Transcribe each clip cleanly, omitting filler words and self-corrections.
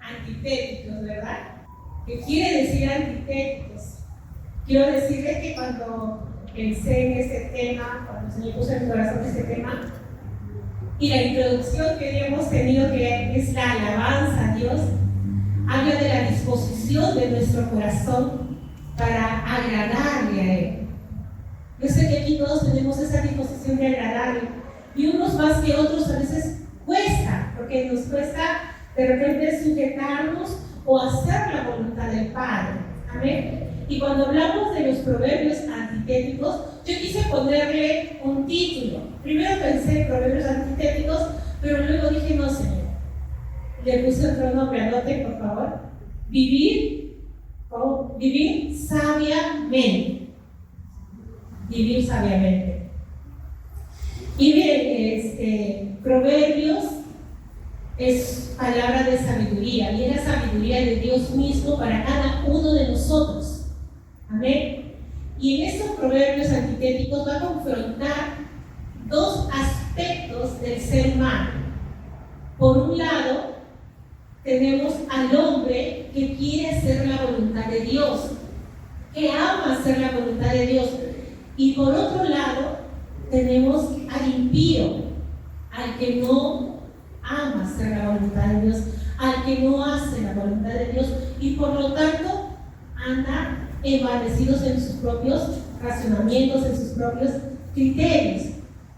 antitéticos, ¿verdad? ¿Qué quiere decir antitéticos? Quiero decirles que cuando pensé en este tema, cuando se me puso en mi corazón este tema, y la introducción que hoy hemos tenido, que es la alabanza a Dios, habla de la disposición de nuestro corazón para agradarle a Él. Yo sé que aquí todos tenemos esa disposición de agradarle, y unos más que otros a veces cuesta, porque nos cuesta de repente sujetarnos o hacer la voluntad del Padre. Amén. Y cuando hablamos de los proverbios antitéticos, yo quise ponerle un título. Primero pensé en proverbios antitéticos, pero luego dije, no, Señor. Le puse otro nombre, anoten por favor. Vivir sabiamente. Vivir sabiamente. Y bien, proverbios es palabra de sabiduría, y es la sabiduría de Dios mismo para cada uno de nosotros. Amén. Y en estos proverbios antitéticos va a confrontar dos aspectos del ser humano. Por un lado, tenemos al hombre que quiere hacer la voluntad de Dios, que ama hacer la voluntad de Dios. Y por otro lado, tenemos al impío, al que no ama hacer la voluntad de Dios, al que no hace la voluntad de Dios, y por lo tanto anda envanecidos en sus propios razonamientos, en sus propios criterios.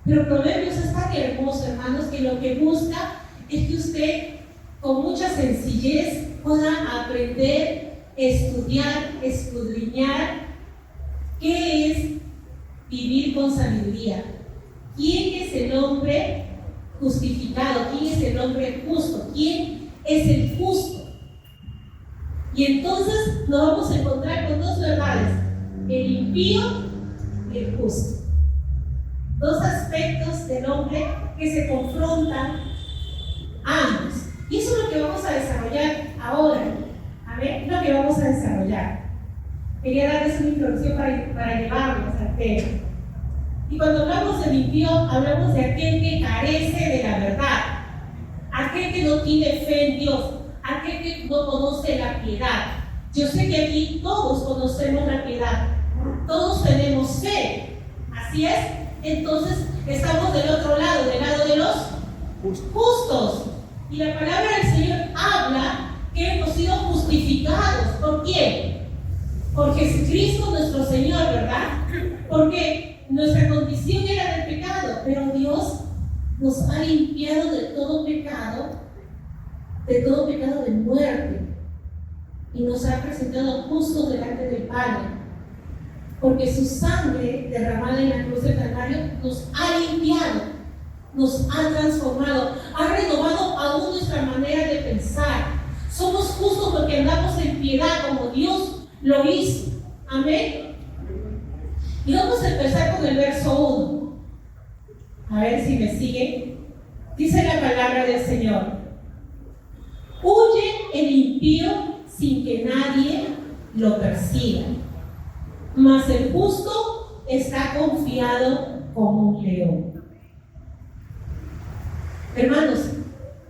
Pero Proverbios es tan hermoso, hermanos, que lo que busca es que usted con mucha sencillez pueda aprender, estudiar, escudriñar qué es vivir con sabiduría. ¿Quién es el hombre justificado? ¿Quién es el hombre justo? ¿Quién es el justo? Y entonces nos vamos a encontrar con dos verdades: el impío y el justo. Dos aspectos del hombre que se confrontan ambos. Y eso es lo que vamos a desarrollar ahora. Amén. Lo que vamos a desarrollar. Quería darles una introducción para llevarnos al tema. Y cuando hablamos del impío, hablamos de aquel que carece de la verdad, aquel que no tiene fe en Dios, aquel que no conoce la piedad. Yo sé que aquí todos conocemos la piedad, todos tenemos fe, así es. Entonces estamos del otro lado, del lado de los justos. Y la palabra del Señor habla que hemos sido justificados. ¿Por quién? Por Jesucristo nuestro Señor, ¿verdad? Porque nuestra condición era del pecado, pero Dios nos ha limpiado de todo pecado de muerte, y nos ha presentado justos delante del Padre, porque su sangre derramada en la cruz del Calvario nos ha limpiado, nos ha transformado, ha renovado aún nuestra manera de pensar. Somos justos porque andamos en piedad como Dios lo hizo. Amén. Y vamos a empezar con el verso 1. A ver si me siguen. Dice la palabra del Señor: huye el impío sin que nadie lo persiga, mas el justo está confiado como un león. Hermanos,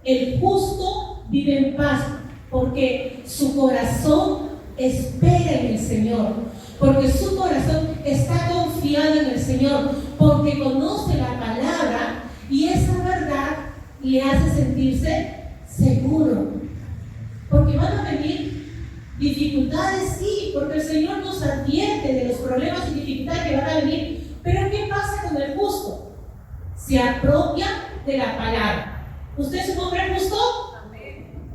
el justo vive en paz porque su corazón espera en el Señor, porque su corazón está confiado en el Señor, porque conoce la palabra, y esa verdad le hace sentirse seguro. Porque van a venir dificultades, sí, porque el Señor nos advierte de los problemas y dificultades que van a venir. Pero ¿qué pasa con el justo? Se apropia de la palabra. ¿Usted es un hombre justo?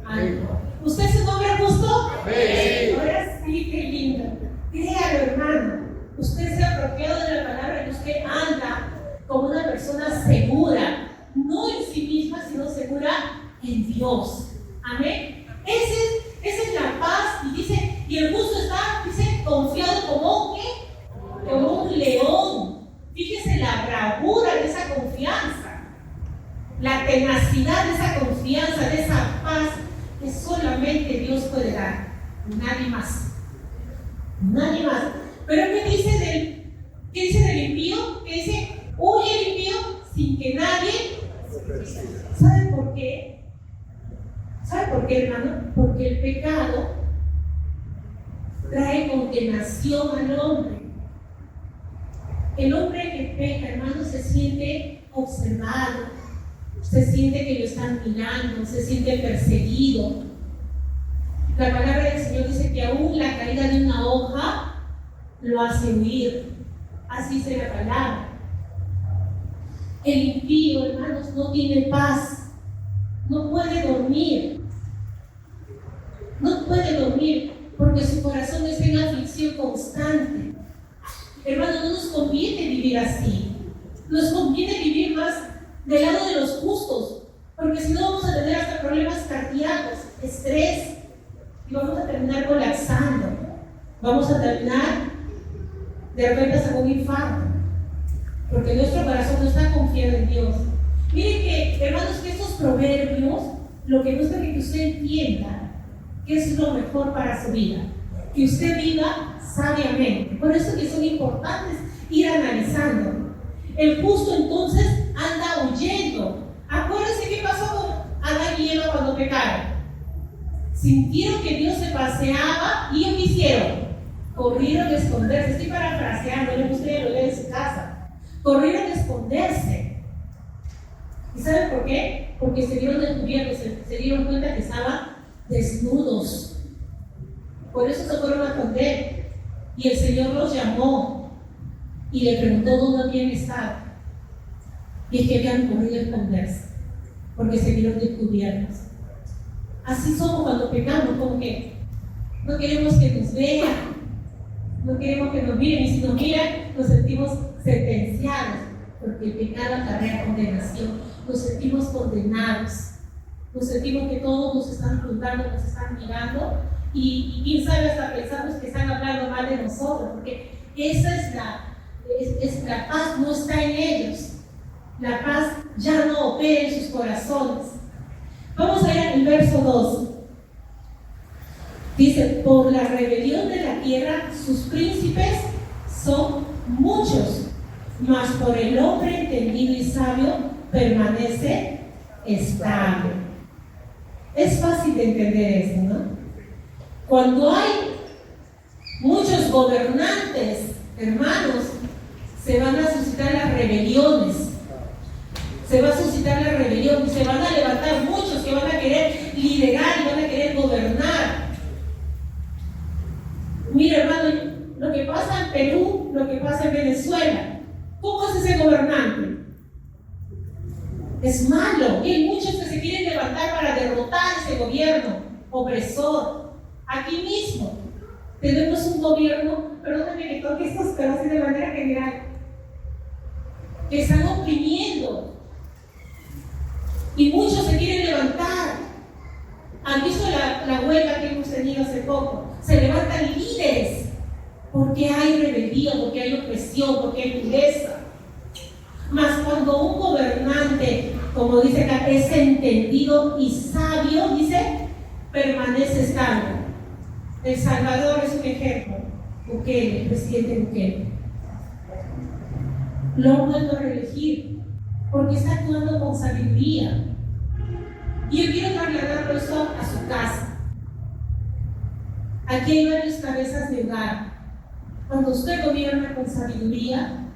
Amén. ¿Usted es un hombre justo? Amén. Ahora sí, qué lindo. Créalo, hermano. Usted se ha apropiado de la palabra y usted anda como una persona segura, no en sí misma, sino segura en Dios. Amén. Esa es la paz. Y dice, y el justo está, dice, confiado como ¿qué? Como un león. Fíjese la bravura de esa confianza, la tenacidad de esa confianza, de esa paz que solamente Dios puede dar, nadie más. Nadie más. Pero ¿qué dice del impío? Que dice, huye el impío sin que nadie. ¿Sabe por qué? ¿Sabe por ¿Por qué, hermano? Porque el pecado trae condenación al hombre. El hombre que peca, hermano, se siente observado, se siente que lo están mirando, se siente perseguido. La palabra del Señor dice que aún la caída de una hoja lo hace huir. Así dice la palabra. El impío, hermanos, no tiene paz, no puede dormir. No puede dormir porque su corazón está en aflicción constante. Hermano, no nos conviene vivir así. Nos conviene vivir más del lado de los justos, porque si no vamos a tener hasta problemas cardíacos, estrés, y vamos a terminar colapsando. Vamos a terminar de repente hasta con un infarto, porque nuestro corazón no está confiado en Dios. Miren que, hermanos, que estos proverbios lo que buscan es que usted entienda que es lo mejor para su vida, que usted viva sabiamente. Por eso que son importantes ir analizando. El justo entonces anda huyendo. Acuérdense qué pasó con Adán y Eva cuando pecaron. Sintieron que Dios se paseaba y ellos ¿qué hicieron? Corrieron a esconderse. Estoy parafraseando, ustedes lo leen en su casa. Corrieron a esconderse. ¿Y saben por qué? Porque se vieron descubiertos, se dieron cuenta que estaban desnudos. Por eso se fueron a esconder. Y el Señor los llamó y le preguntó dónde habían estado. Y es que habían corrido a esconderse, porque se vieron descubiertos. Así somos cuando pecamos, como que no queremos que nos vean, no queremos que nos miren, y si nos miran, nos sentimos sentenciados, porque el pecado acarrea condenación. Nos sentimos condenados, nos sentimos que todos nos están juzgando, nos están mirando, y quién sabe, hasta pensamos que están hablando mal de nosotros, porque esa es la paz, no está en ellos. La paz ya no opera en sus corazones. Vamos a ir al verso 2. Dice: por la rebelión de la tierra sus príncipes son muchos, mas por el hombre entendido y sabio permanece estable. Es fácil de entender eso, ¿no? Cuando hay muchos gobernantes, hermanos, se van a suscitar las rebeliones. Se va a suscitar la rebelión y se van a levantar muchos que van a querer liderar y van a querer gobernar. Mira, hermano, lo que pasa en Perú, lo que pasa en Venezuela. ¿Cómo es ese gobernante? Es malo. Y hay muchos que se quieren levantar para derrotar ese gobierno opresor. Aquí mismo tenemos un gobierno, perdónenme que toque estos, pero así de manera general, que están oprimiendo. Y muchos se quieren levantar. ¿Han visto la huelga que hemos tenido hace poco? Se levantan líderes porque hay rebeldía, porque hay opresión, porque hay dureza. Mas cuando un gobernante, como dice acá, es entendido y sabio, dice, permanece estable. El Salvador es un ejemplo. Bukele, el presidente Bukele. Lo han vuelto a reelegir porque está actuando con sabiduría. Y yo quiero trasladarlo eso a su casa. Aquí hay varias cabezas de hogar. Cuando usted gobierna con sabiduría,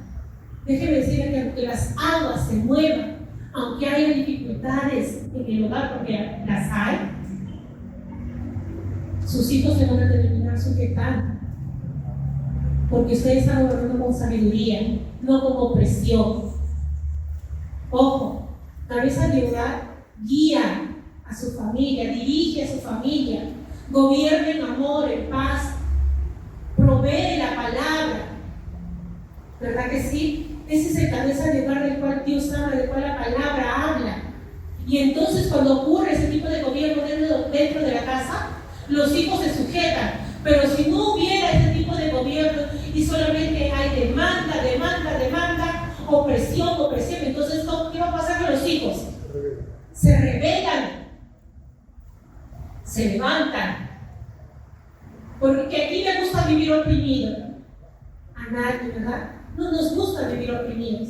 déjeme decirle que aunque las aguas se muevan, aunque haya dificultades en el hogar, porque las hay, sus hijos se van a terminar sujetando. Porque usted está gobernando con sabiduría, no con opresión. Ojo, cabeza de hogar guía a su familia, dirige a su familia, gobierna en amor, en paz, provee la palabra. ¿Verdad que sí? Ese es el cabeza de hogar del cual Dios habla, del cual la palabra habla. Y entonces cuando ocurre ese tipo de gobierno dentro de la casa, los hijos se sujetan. Pero si no hubiera ese tipo de gobierno y solamente hay demanda, opresión, entonces ¿qué va a pasar con los hijos? Se rebelan, se levantan. Porque aquí me gusta vivir oprimido. A nadie, ¿verdad? No nos gusta vivir oprimidos.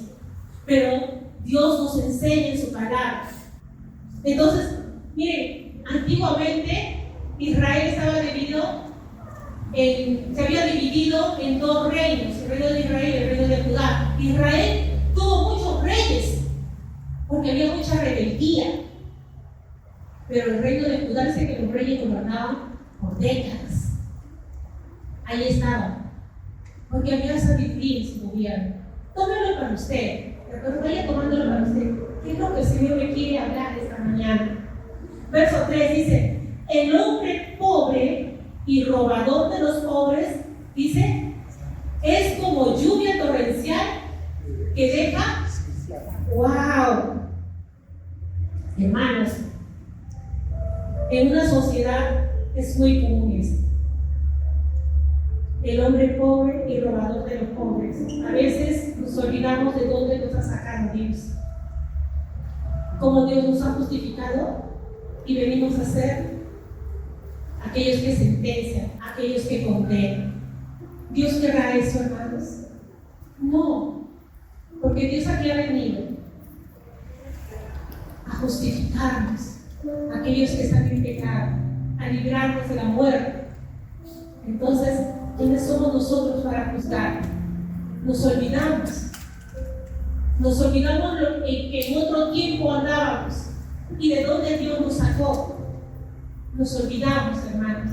Pero Dios nos enseña en su palabra. Entonces, miren, Antiguamente Israel se había dividido en dos reinos, el reino de Israel y el reino de Judá. Israel tuvo muchos reyes porque había mucha rebeldía, pero el reino de Judá dice que los reyes gobernaban por décadas. Ahí estaban, porque había sabiduría en su gobierno. Tómelo para usted, pero vaya tomándolo para usted. ¿Qué es lo que el Señor me quiere hablar esta mañana? Verso 3 dice: el hombre pobre y robador de los pobres, dice, es como lluvia torrencial que deja. ¡Wow! Hermanos, en una sociedad es muy común esto. El hombre pobre y robador de los pobres. A veces nos olvidamos de dónde nos ha sacado Dios, cómo Dios nos ha justificado, y venimos a ser aquellos que sentencian, aquellos que condenan. ¿Dios querrá eso, hermanos? No, porque Dios aquí ha venido a justificarnos, aquellos que están en pecado, a librarnos de la muerte. Entonces, ¿quiénes somos nosotros para juzgar? Nos olvidamos en que en otro tiempo andábamos y de dónde Dios nos sacó. Nos olvidamos, hermanos,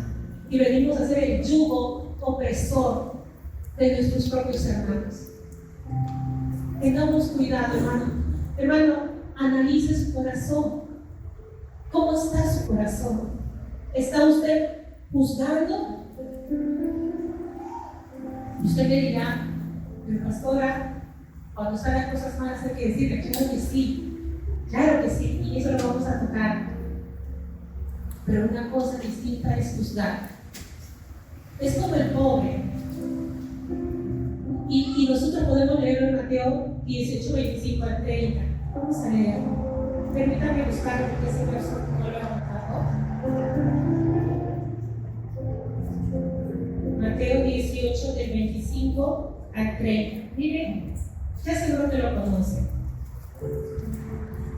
y venimos a ser el yugo opresor de nuestros propios hermanos. Tengamos cuidado, hermano. Hermano, analice su corazón. ¿Cómo está su corazón? ¿Está usted juzgando? Usted le dirá: pero pastora, cuando están las cosas malas hay que decirle, claro que sí, y eso lo vamos a tocar. Pero una cosa distinta es juzgar. Es como el pobre. Y nosotros podemos leerlo en Mateo 18, 25 al 30. Vamos a leer. Permítanme buscarlo porque ese verso no lo he anotado. Mateo 18, del 25 al 30. Miren, ya seguro que lo conocen.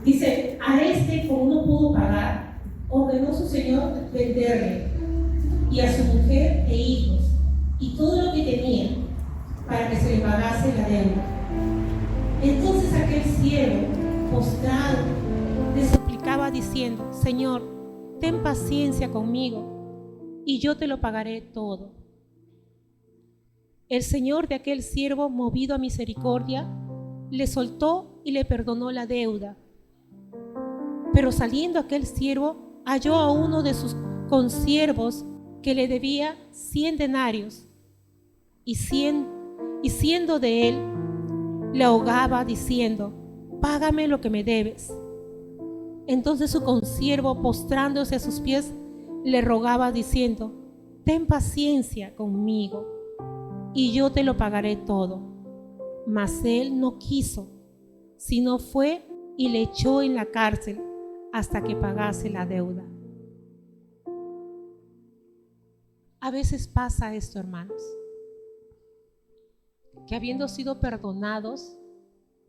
Dice: a este, como no pudo pagar, ordenó su señor venderle, y a su mujer e hijos, y todo lo que tenía, para que se le pagase la deuda. Entonces aquel siervo, postrado, le suplicaba diciendo: Señor, ten paciencia conmigo, y yo te lo pagaré todo. El señor de aquel siervo, movido a misericordia, le soltó y le perdonó la deuda. Pero saliendo aquel siervo, halló a uno de sus consiervos que le debía 100 denarios, y siendo de él, le ahogaba diciendo: págame lo que me debes. Entonces su consiervo, postrándose a sus pies, le rogaba diciendo: ten paciencia conmigo, y yo te lo pagaré todo. Mas él no quiso, sino fue y le echó en la cárcel hasta que pagase la deuda. A veces pasa esto, hermanos, que habiendo sido perdonados,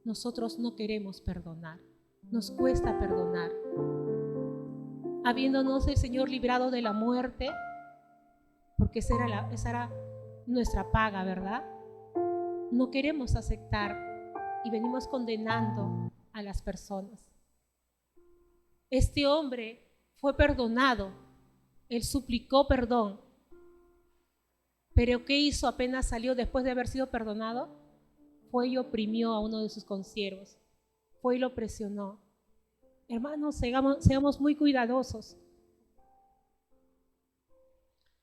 nosotros no queremos perdonar. Nos cuesta perdonar. Habiéndonos el Señor librado de la muerte, porque esa era nuestra paga, ¿verdad? No queremos aceptar y venimos condenando a las personas. Este hombre fue perdonado, él suplicó perdón, pero ¿qué hizo apenas salió después de haber sido perdonado? Fue y oprimió a uno de sus consiervos, fue y lo presionó. Hermanos, seamos muy cuidadosos.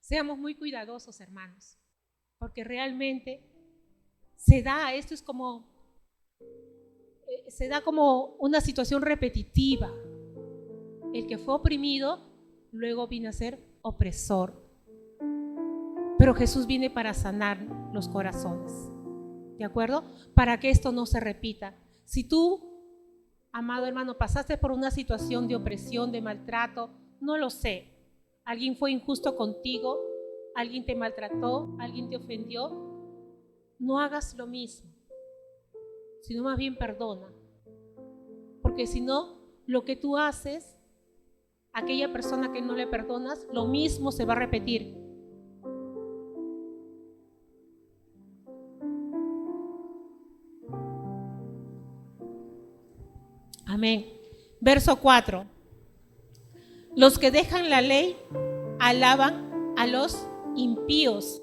Seamos muy cuidadosos, hermanos, porque realmente se da como una situación repetitiva. El que fue oprimido luego vino a ser opresor. Pero Jesús viene para sanar los corazones, ¿de acuerdo? Para que esto no se repita. Si tú, amado hermano, pasaste por una situación de opresión, de maltrato, no lo sé, alguien fue injusto contigo, alguien te maltrató, alguien te ofendió, no hagas lo mismo, sino más bien perdona. Porque si no, lo que tú haces aquella persona que no le perdonas, lo mismo se va a repetir. Amén. Verso 4. Los que dejan la ley alaban a los impíos,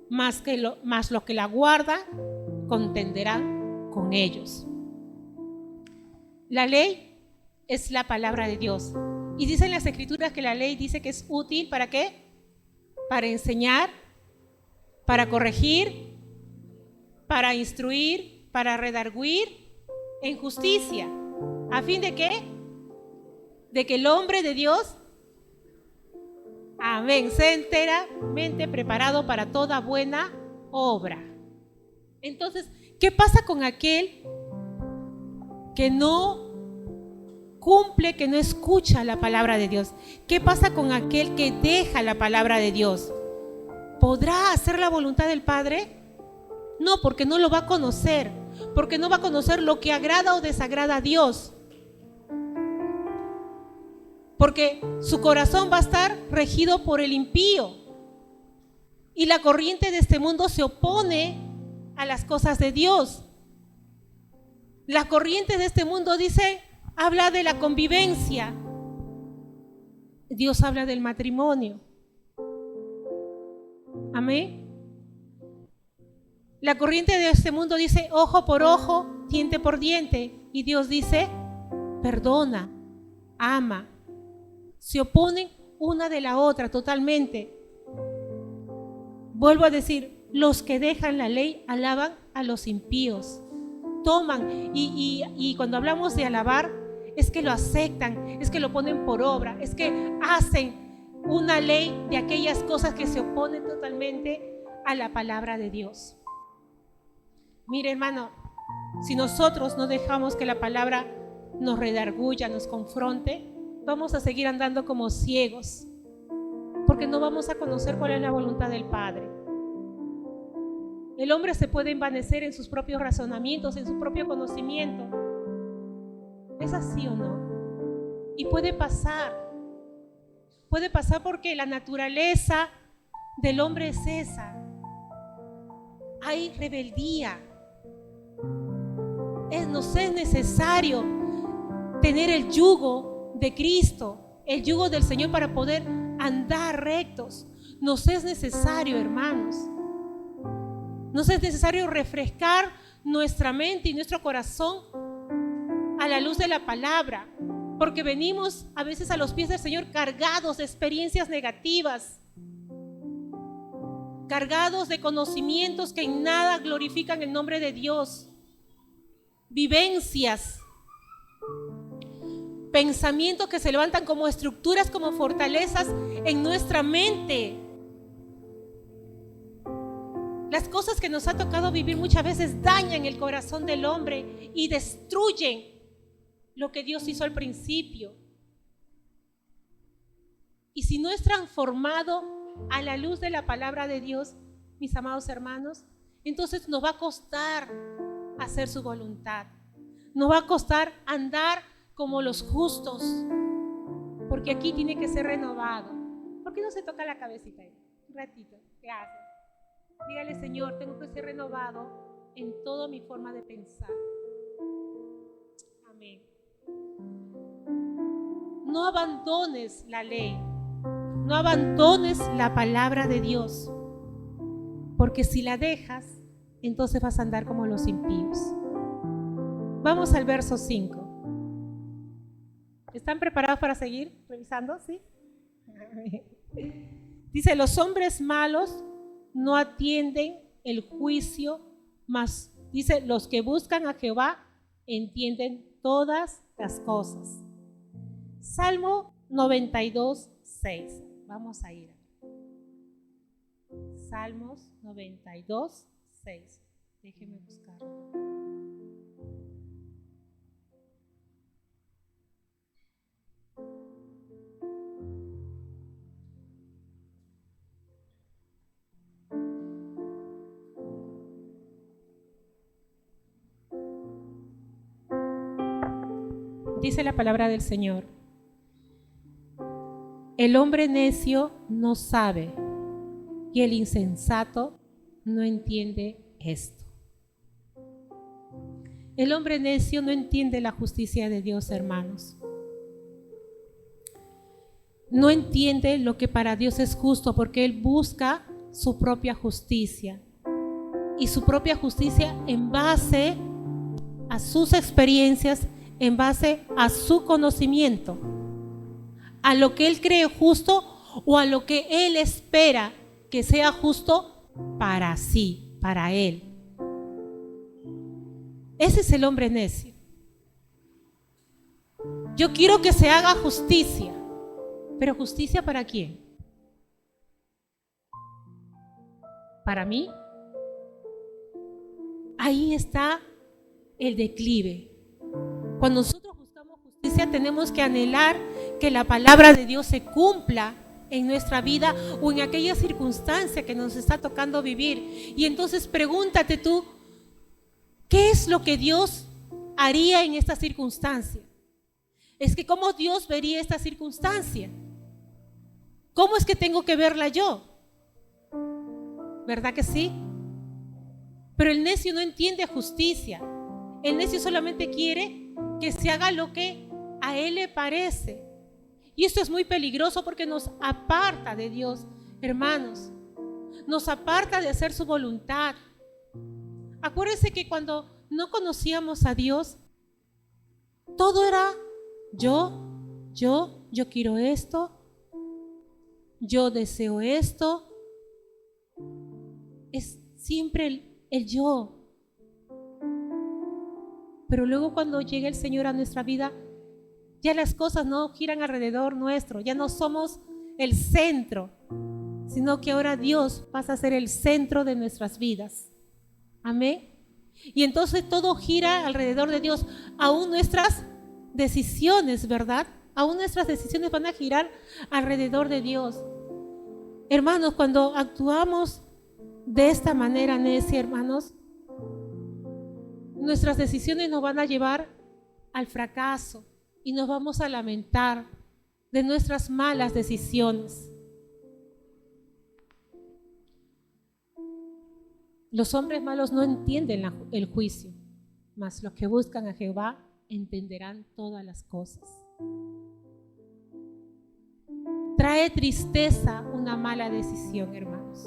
mas los que la guardan contenderán con ellos. La ley es la palabra de Dios. Y dicen las Escrituras que la ley dice que es útil, ¿para qué? Para enseñar, para corregir, para instruir, para redarguir en justicia. ¿A fin de qué? De que el hombre de Dios, amén, sea enteramente preparado para toda buena obra. Entonces, ¿qué pasa con aquel que no cumple, que no escucha la palabra de Dios? ¿Qué pasa con aquel que deja la palabra de Dios? ¿Podrá hacer la voluntad del Padre? No, porque no lo va a conocer, porque no va a conocer lo que agrada o desagrada a Dios. Porque su corazón va a estar regido por el impío. Y la corriente de este mundo se opone a las cosas de Dios. La corriente de este mundo habla de la convivencia. Dios habla del matrimonio. Amén. La corriente de este mundo dice ojo por ojo, diente por diente. Y Dios dice perdona, ama. Se oponen una de la otra totalmente. Vuelvo a decir, los que dejan la ley alaban a los impíos. Toman y cuando hablamos de alabar, es que lo aceptan, es que lo ponen por obra, es que hacen una ley de aquellas cosas que se oponen totalmente a la palabra de Dios. Mire, hermano, si nosotros no dejamos que la palabra nos redarguya, nos confronte, vamos a seguir andando como ciegos, porque no vamos a conocer cuál es la voluntad del Padre. El hombre se puede envanecer en sus propios razonamientos, en su propio conocimiento. ¿Es así o no? Y puede pasar porque la naturaleza del hombre es esa. Hay rebeldía. Nos es necesario tener el yugo de Cristo, el yugo del Señor para poder andar rectos. Nos es necesario, hermanos. Nos es necesario refrescar nuestra mente y nuestro corazón a la luz de la palabra, porque venimos a veces a los pies del Señor cargados de experiencias negativas, cargados de conocimientos que en nada glorifican el nombre de Dios, vivencias, pensamientos que se levantan como estructuras, como fortalezas en nuestra mente. Las cosas que nos ha tocado vivir muchas veces dañan el corazón del hombre y destruyen lo que Dios hizo al principio. Y si no es transformado a la luz de la palabra de Dios, mis amados hermanos, entonces nos va a costar hacer su voluntad. Nos va a costar andar como los justos, porque aquí tiene que ser renovado. ¿Por qué no se toca la cabecita ahí? Un ratito, gracias. Dígale, Señor, tengo que ser renovado en toda mi forma de pensar. Amén. No abandones la ley, no abandones la palabra de Dios, porque si la dejas, entonces vas a andar como los impíos. Vamos al verso 5. ¿Están preparados para seguir revisando? ¿Sí? Dice, los hombres malos no atienden el juicio, mas dice, los que buscan a Jehová entienden todas las cosas. Salmo 92, 6. Vamos a ir. Salmos 92, 6. Déjenme buscarlo. Dice la palabra del Señor: El hombre necio no sabe y el insensato no entiende esto. El hombre necio no entiende la justicia de Dios, hermanos. No entiende lo que para Dios es justo, porque él busca su propia justicia. Y su propia justicia en base a sus experiencias, en base a su conocimiento, a lo que él cree justo o a lo que él espera que sea justo para sí, para él. Ese es el hombre necio. Yo quiero que se haga justicia, pero ¿justicia para quién? ¿Para mí? Ahí está el declive. Cuando nosotros buscamos justicia, tenemos que anhelar que la palabra de Dios se cumpla en nuestra vida o en aquella circunstancia que nos está tocando vivir. Y entonces pregúntate tú, ¿qué es lo que Dios haría en esta circunstancia? Es que ¿cómo Dios vería esta circunstancia? ¿Cómo es que tengo que verla yo? ¿Verdad que sí? Pero el necio no entiende justicia. El necio solamente quiere que se haga lo que a él le parece. Y esto es muy peligroso porque nos aparta de Dios, hermanos. Nos aparta de hacer su voluntad. Acuérdense que cuando no conocíamos a Dios, todo era yo quiero esto, yo deseo esto. Es siempre el yo. Pero luego cuando llega el Señor a nuestra vida, ya las cosas no giran alrededor nuestro, ya no somos el centro, sino que ahora Dios pasa a ser el centro de nuestras vidas. Amén. Y entonces todo gira alrededor de Dios, aún nuestras decisiones, ¿verdad? Aún nuestras decisiones van a girar alrededor de Dios. Hermanos, cuando actuamos de esta manera necia, hermanos, nuestras decisiones nos van a llevar al fracaso y nos vamos a lamentar de nuestras malas decisiones. Los hombres malos no entienden el juicio, mas los que buscan a Jehová entenderán todas las cosas. Trae tristeza una mala decisión, hermanos.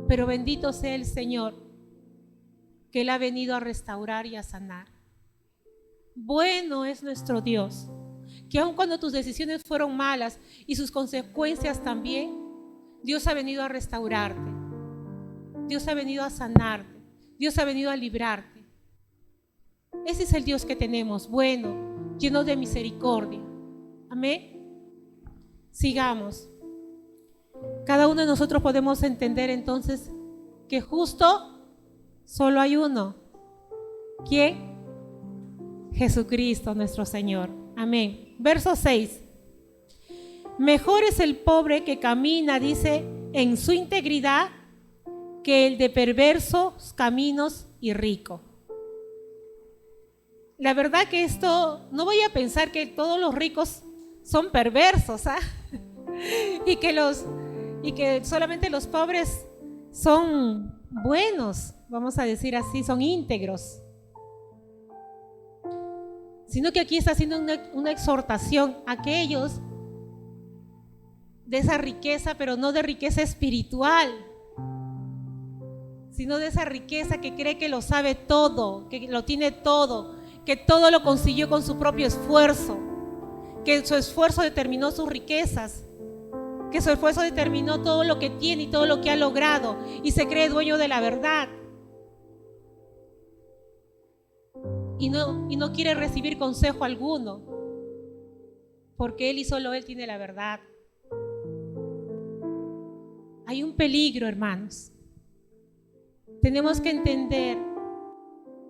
Pero bendito sea el Señor, que Él ha venido a restaurar y a sanar. Bueno es nuestro Dios, que aun cuando tus decisiones fueron malas y sus consecuencias también, Dios ha venido a restaurarte. Dios ha venido a sanarte. Dios ha venido a librarte. Ese es el Dios que tenemos, bueno, lleno de misericordia. Amén. Sigamos. Cada uno de nosotros podemos entender entonces que justo solo hay uno. ¿Quién? Jesucristo nuestro Señor. Amén. Verso 6. Mejor es el pobre que camina, dice, en su integridad, que el de perversos caminos y rico. La verdad que esto, no voy a pensar que todos los ricos son perversos, ¿ah? y que solamente los pobres son buenos, vamos a decir así, son íntegros. Sino que aquí está haciendo una exhortación a aquellos de esa riqueza, pero no de riqueza espiritual, sino de esa riqueza que cree que lo sabe todo, que lo tiene todo, que todo lo consiguió con su propio esfuerzo, que su esfuerzo determinó sus riquezas, que su esfuerzo determinó todo lo que tiene y todo lo que ha logrado, y se cree dueño de la verdad. Y no quiere recibir consejo alguno, porque Él y solo Él tiene la verdad. Hay un peligro, hermanos. Tenemos que entender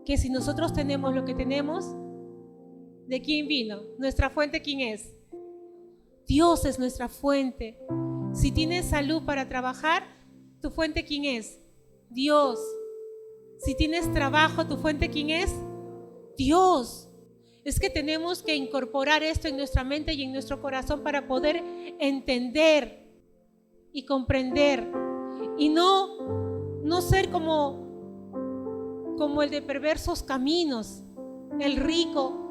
que si nosotros tenemos lo que tenemos, ¿de quién vino? ¿Nuestra fuente quién es? Dios es nuestra fuente. Si tienes salud para trabajar, ¿tu fuente quién es? Dios. Si tienes trabajo, ¿tu fuente quién es? Dios. Es que tenemos que incorporar esto en nuestra mente y en nuestro corazón para poder entender y comprender y no ser como el de perversos caminos, el rico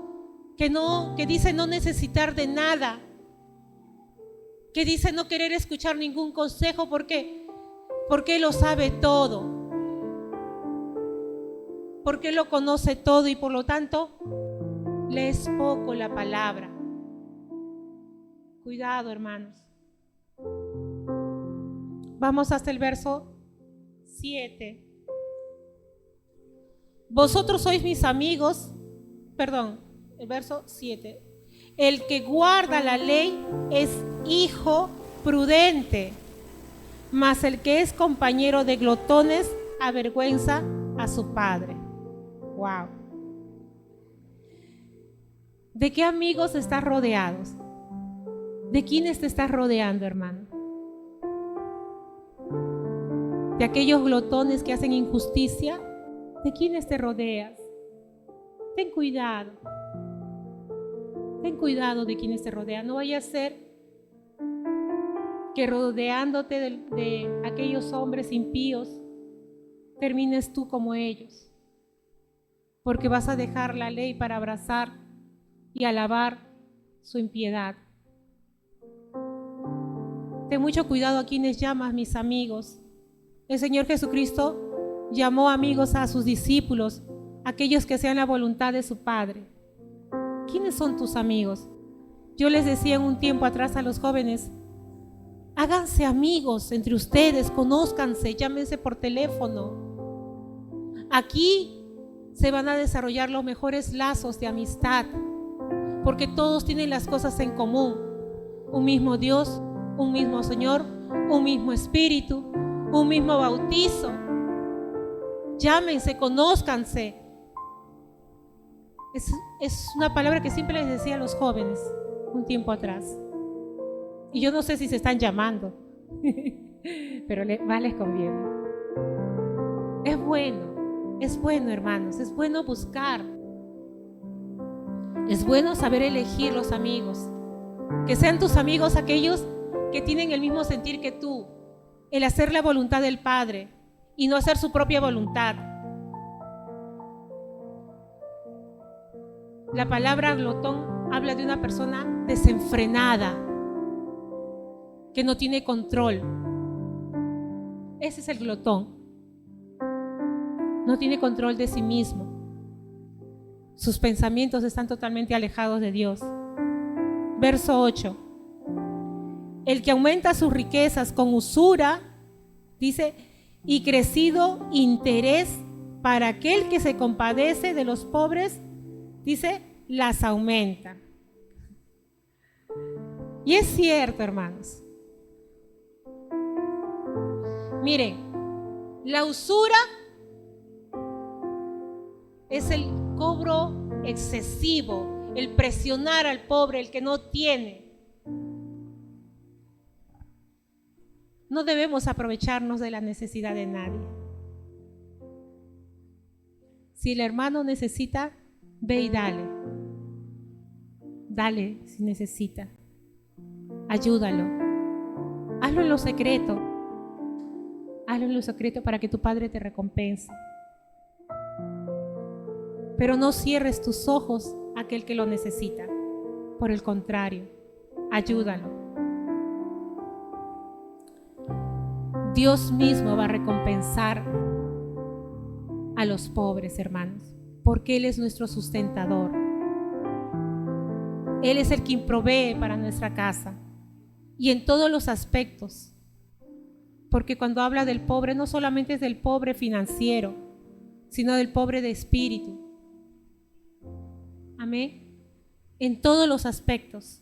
que dice no necesitar de nada, que dice no querer escuchar ningún consejo porque lo sabe todo, porque lo conoce todo y por lo tanto le es poco la palabra. Cuidado, hermanos. Vamos hasta el verso 7. Vosotros sois mis amigos, el verso 7. El que guarda la ley es hijo prudente, mas el que es compañero de glotones avergüenza a su padre. Wow. ¿De qué amigos estás rodeados? ¿De quiénes te estás rodeando, hermano? ¿De aquellos glotones que hacen injusticia? ¿De quiénes te rodeas? Ten cuidado. Ten cuidado de quienes te rodean. No vaya a ser que rodeándote de aquellos hombres impíos, termines tú como ellos. Porque vas a dejar la ley para abrazar y alabar su impiedad. Ten mucho cuidado a quienes llamas mis amigos. El Señor Jesucristo llamó amigos a sus discípulos, aquellos que hacían la voluntad de su Padre. ¿Quiénes son tus amigos? Yo les decía en un tiempo atrás a los jóvenes, háganse amigos entre ustedes, conózcanse, llámense por teléfono. Aquí se van a desarrollar los mejores lazos de amistad, porque todos tienen las cosas en común. Un mismo Dios, un mismo Señor, un mismo Espíritu, un mismo bautizo. Llámense, conózcanse. Es una palabra que siempre les decía a los jóvenes un tiempo atrás. Y yo no sé si se están llamando, pero más les conviene. Es bueno, hermanos, es bueno buscar. Es bueno saber elegir los amigos. Que sean tus amigos aquellos que tienen el mismo sentir que tú, el hacer la voluntad del Padre y no hacer su propia voluntad. La palabra glotón habla de una persona desenfrenada, que no tiene control. Ese es el glotón. No tiene control de sí mismo. Sus pensamientos están totalmente alejados de Dios. Verso 8. El que aumenta sus riquezas con usura, dice, y crecido interés para aquel que se compadece de los pobres, dice, las aumenta. Y es cierto, hermanos. Miren, la usura es el cobro excesivo, el presionar al pobre, el que no tiene. No debemos aprovecharnos de la necesidad de nadie. Si el hermano necesita, ve y dale. Dale si necesita. Ayúdalo. Hazlo en lo secreto. Hazlo en lo secreto para que tu Padre te recompense. Pero no cierres tus ojos a aquel que lo necesita. Por el contrario, ayúdalo. Dios mismo va a recompensar a los pobres, hermanos, porque Él es nuestro sustentador. Él es el quien provee para nuestra casa y en todos los aspectos. Porque cuando habla del pobre, no solamente es del pobre financiero, sino del pobre de espíritu. Amén. En todos los aspectos.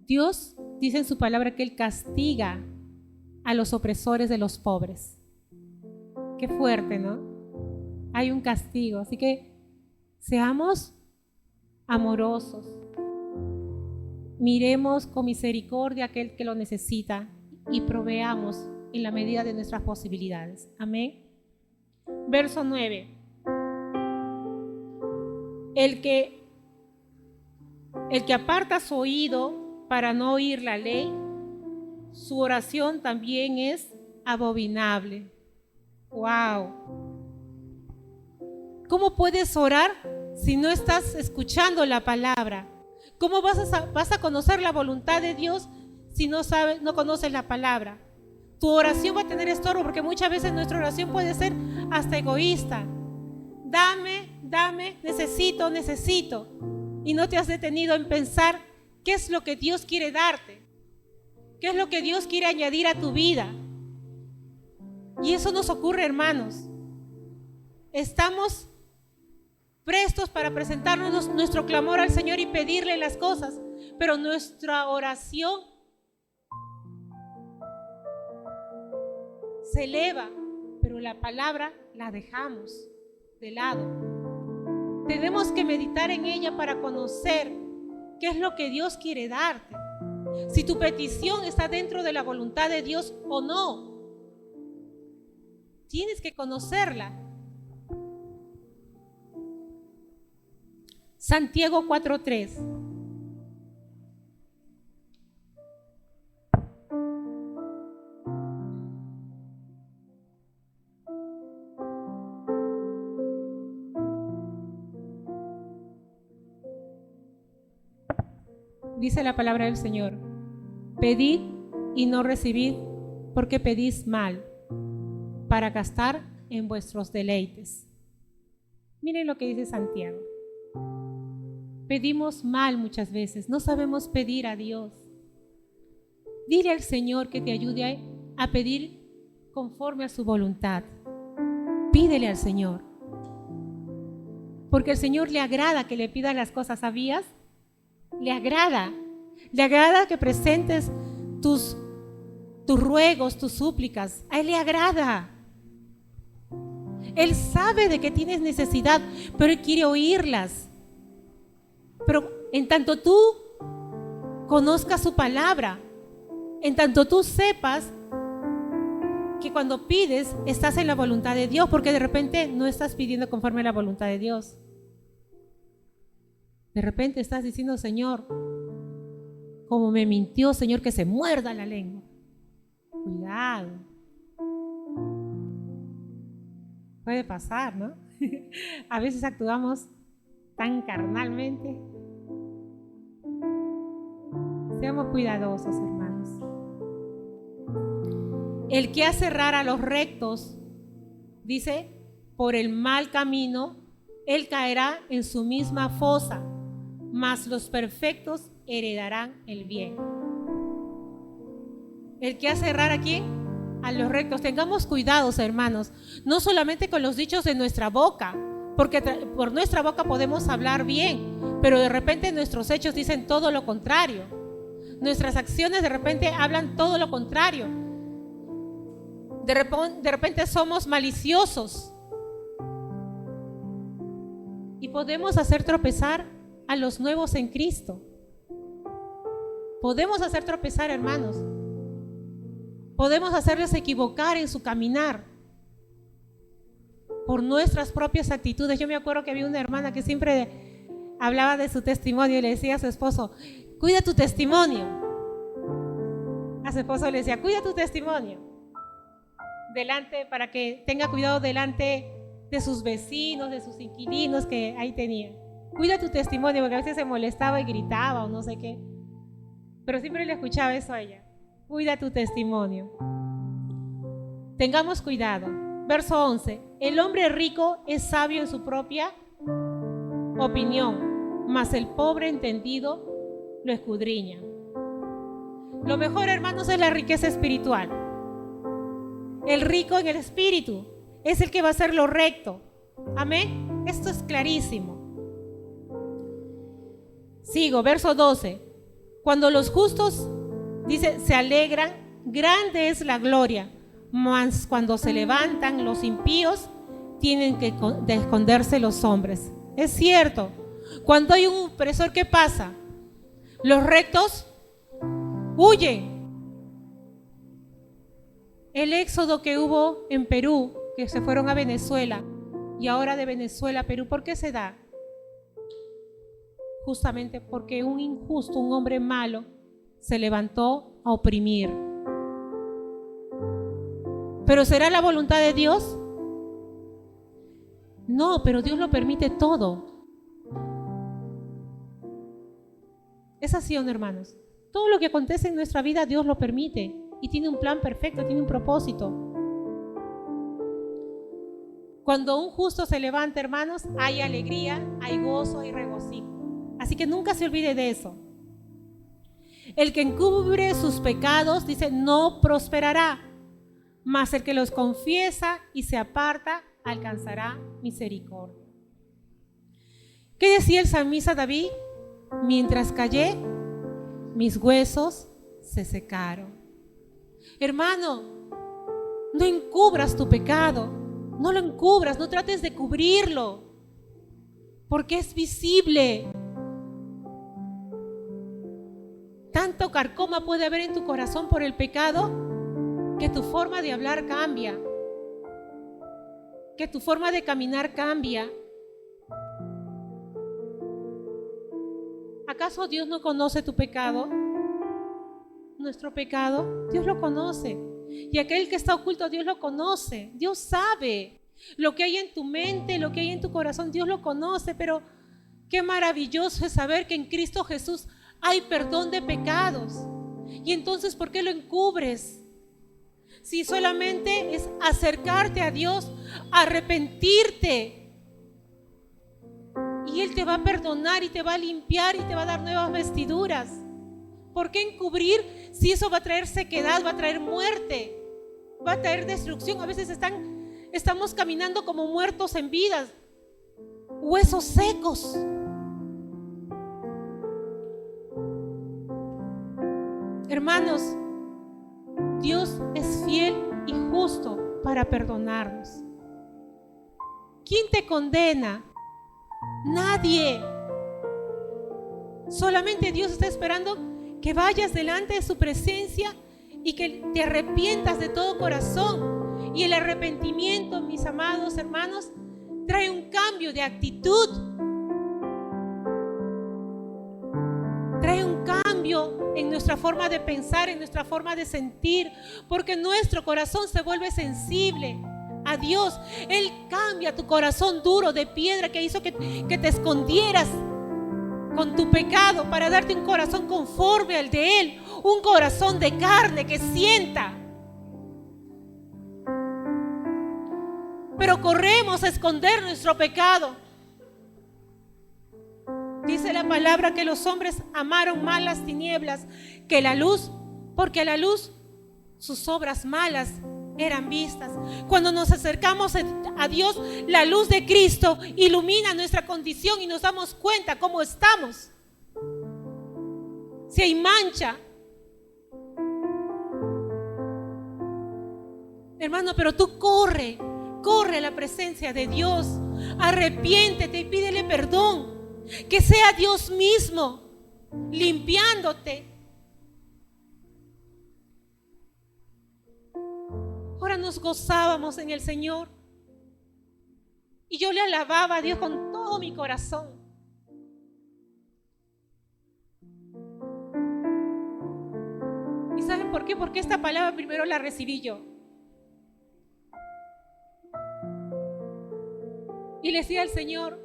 Dios dice en su palabra que Él castiga a los opresores de los pobres. Qué fuerte, ¿no? Hay un castigo, así que seamos amorosos. Miremos con misericordia a aquel que lo necesita y proveamos en la medida de nuestras posibilidades. Amén. verso 9. El que aparta su oído para no oír la ley, su oración también es abominable. ¡Wow! ¿Cómo puedes orar si no estás escuchando la palabra? ¿Cómo vas a conocer la voluntad de Dios si no conoces la palabra? Tu oración va a tener estorbo, porque muchas veces nuestra oración puede ser hasta egoísta. Dame, necesito. Y no te has detenido en pensar qué es lo que Dios quiere darte, qué es lo que Dios quiere añadir a tu vida. Y eso nos ocurre, hermanos. Estamos prestos para presentarnos nuestro clamor al Señor y pedirle las cosas, pero nuestra oración se eleva, pero la palabra la dejamos de lado. Tenemos que meditar en ella para conocer qué es lo que Dios quiere darte, si tu petición está dentro de la voluntad de Dios o no. Tienes que conocerla. Santiago 4:3. Dice la palabra del Señor: pedid y no recibid, porque pedís mal, para gastar en vuestros deleites. Miren lo que dice Santiago. Pedimos mal muchas veces, no sabemos pedir a Dios. Dile al Señor que te ayude a pedir conforme a su voluntad. Pídele al Señor, porque al Señor le agrada que le pidas las cosas. ¿Sabías? Le agrada que presentes tus ruegos, tus súplicas. A Él le agrada. Él sabe de que tienes necesidad, pero Él quiere oírlas. Pero en tanto tú conozcas su palabra, en tanto tú sepas que cuando pides estás en la voluntad de Dios, porque de repente no estás pidiendo conforme a la voluntad de Dios. De repente estás diciendo: Señor, como me mintió, Señor, que se muerda la lengua. Cuidado. Puede pasar, ¿no? A veces actuamos tan carnalmente. Seamos cuidadosos, hermanos. El que hace errar a los rectos, dice, por el mal camino, él caerá en su misma fosa, mas los perfectos heredarán el bien. El que hace errar aquí a los rectos. Tengamos cuidados, hermanos, no solamente con los dichos de nuestra boca, porque por nuestra boca podemos hablar bien, pero de repente nuestros hechos dicen todo lo contrario. Nuestras acciones de repente hablan todo lo contrario. De repente somos maliciosos y podemos hacer tropezar a los nuevos en Cristo. Podemos hacer tropezar, hermanos. Podemos hacerles equivocar en su caminar por nuestras propias actitudes. Yo me acuerdo que había una hermana que siempre hablaba de su testimonio y le decía a su esposo: cuida tu testimonio. A su esposo le decía: cuida tu testimonio delante, para que tenga cuidado delante de sus vecinos, de sus inquilinos que ahí tenía. Cuida tu testimonio, porque a veces se molestaba y gritaba o no sé qué, pero siempre le escuchaba eso a ella: cuida tu testimonio. Tengamos cuidado. Verso 11: el hombre rico es sabio en su propia opinión, mas el pobre entendido lo escudriña. Lo mejor, hermanos, es la riqueza espiritual. El rico en el espíritu es el que va a hacer lo recto. Amén. Esto es clarísimo. Sigo, verso 12. Cuando los justos, dice, se alegran, grande es la gloria, mas cuando se levantan los impíos, tienen que esconderse los hombres. Es cierto. Cuando hay un opresor, ¿qué pasa? Los rectos huyen. El éxodo que hubo en Perú que se fueron a Venezuela y ahora de Venezuela a Perú. ¿Por qué se da? Justamente porque un injusto, un hombre malo, se levantó a oprimir. ¿Pero será la voluntad de Dios? No, pero Dios lo permite todo. ¿Es así o no, hermanos? Todo lo que acontece en nuestra vida Dios lo permite y tiene un plan perfecto, tiene un propósito. Cuando un justo se levanta, hermanos, hay alegría, hay gozo, hay regocijo. Así que nunca se olvide de eso. El que encubre sus pecados, dice, no prosperará, mas el que los confiesa y se aparta alcanzará misericordia. ¿Qué decía el salmista David? Mientras callé, mis huesos se secaron. Hermano, no encubras tu pecado, no lo encubras, no trates de cubrirlo, porque es visible. Tanto carcoma puede haber en tu corazón por el pecado que tu forma de hablar cambia, que tu forma de caminar cambia. ¿Acaso Dios no conoce tu pecado? Nuestro pecado, Dios lo conoce. Y aquel que está oculto, Dios lo conoce. Dios sabe lo que hay en tu mente, lo que hay en tu corazón, Dios lo conoce. Pero qué maravilloso es saber que en Cristo Jesús hay perdón de pecados. Y entonces, ¿por qué lo encubres? Si solamente es acercarte a Dios, arrepentirte, y Él te va a perdonar y te va a limpiar y te va a dar nuevas vestiduras. ¿Por qué encubrir si eso va a traer sequedad, va a traer muerte, va a traer destrucción? A veces estamos caminando como muertos en vida, huesos secos. Hermanos, Dios es fiel y justo para perdonarnos. ¿Quién te condena? Nadie. Solamente Dios está esperando que vayas delante de su presencia y que te arrepientas de todo corazón. Y el arrepentimiento, mis amados hermanos, trae un cambio de actitud. Trae un cambio en nuestra forma de pensar, en nuestra forma de sentir, porque nuestro corazón se vuelve sensible a Dios. Él cambia tu corazón duro de piedra que hizo que te escondieras con tu pecado para darte un corazón conforme al de Él, un corazón de carne que sienta. Pero corremos a esconder nuestro pecado. Dice la palabra que los hombres amaron más las tinieblas que la luz, porque a la luz sus obras malas eran vistas. Cuando nos acercamos a Dios, la luz de Cristo ilumina nuestra condición y nos damos cuenta cómo estamos. Si hay mancha, hermano, pero tú corre a la presencia de Dios, arrepiéntete y pídele perdón, que sea Dios mismo limpiándote. Ahora nos gozábamos en el Señor y yo le alababa a Dios con todo mi corazón. ¿Y saben por qué? Porque esta palabra primero la recibí yo. Y le decía al Señor,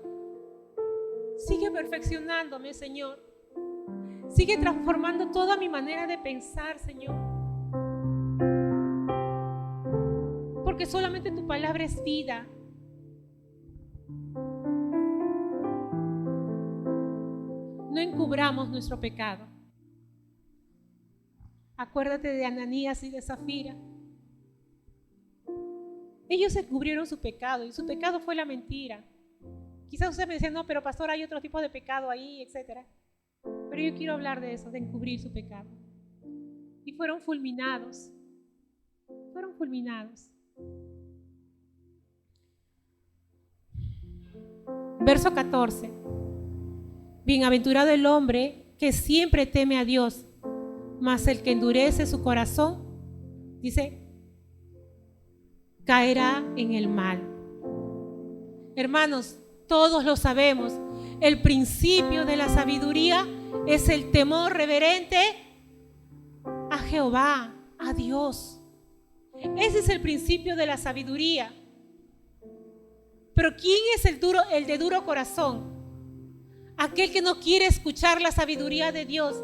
sigue perfeccionándome, Señor. Sigue transformando toda mi manera de pensar, Señor. Porque solamente tu palabra es vida. No encubramos nuestro pecado. Acuérdate de Ananías y de Zafira. Ellos encubrieron su pecado y su pecado fue la mentira. Quizás usted me decía, no, pero pastor, hay otro tipo de pecado ahí, etc. Pero yo quiero hablar de eso, de encubrir su pecado. Y fueron fulminados. Fueron fulminados. Verso 14. Bienaventurado el hombre que siempre teme a Dios, mas el que endurece su corazón, dice, caerá en el mal. Hermanos, todos lo sabemos. El principio de la sabiduría es el temor reverente a Jehová, a Dios. Ese es el principio de la sabiduría. Pero ¿quién es el de duro corazón? Aquel que no quiere escuchar la sabiduría de Dios.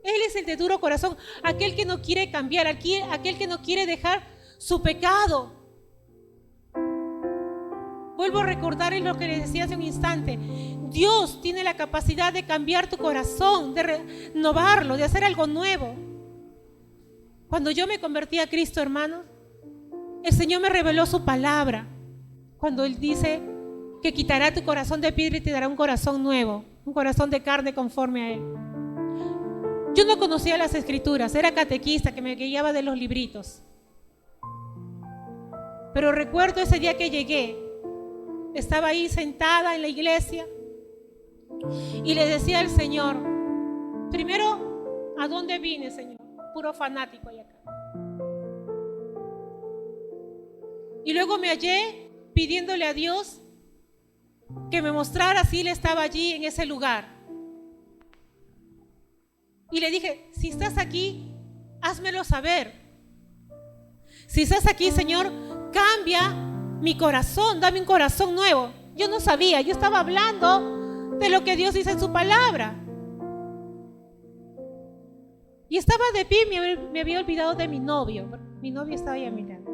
Él es el de duro corazón, aquel que no quiere cambiar, aquel que no quiere dejar su pecado. Vuelvo a recordarles lo que les decía hace un instante. Dios tiene la capacidad de cambiar tu corazón, de renovarlo, de hacer algo nuevo. Cuando yo me convertí a Cristo, hermanos, el Señor me reveló su palabra. Cuando Él dice que quitará tu corazón de piedra y te dará un corazón nuevo, un corazón de carne conforme a Él. Yo no conocía las escrituras, era catequista que me guiaba de los libritos. Pero recuerdo ese día que llegué, estaba ahí sentada en la iglesia y le decía al Señor, primero, ¿a dónde vine, Señor? Puro fanático allá acá. Y luego me hallé pidiéndole a Dios que me mostrara si Él estaba allí en ese lugar. Y le dije, si estás aquí, házmelo saber. Si estás aquí, Señor, cambia mi corazón, dame un corazón nuevo. Yo no sabía, yo estaba hablando de lo que Dios dice en su palabra. Y estaba de pie, me había olvidado de mi novio. Mi novio estaba ahí a mi lado.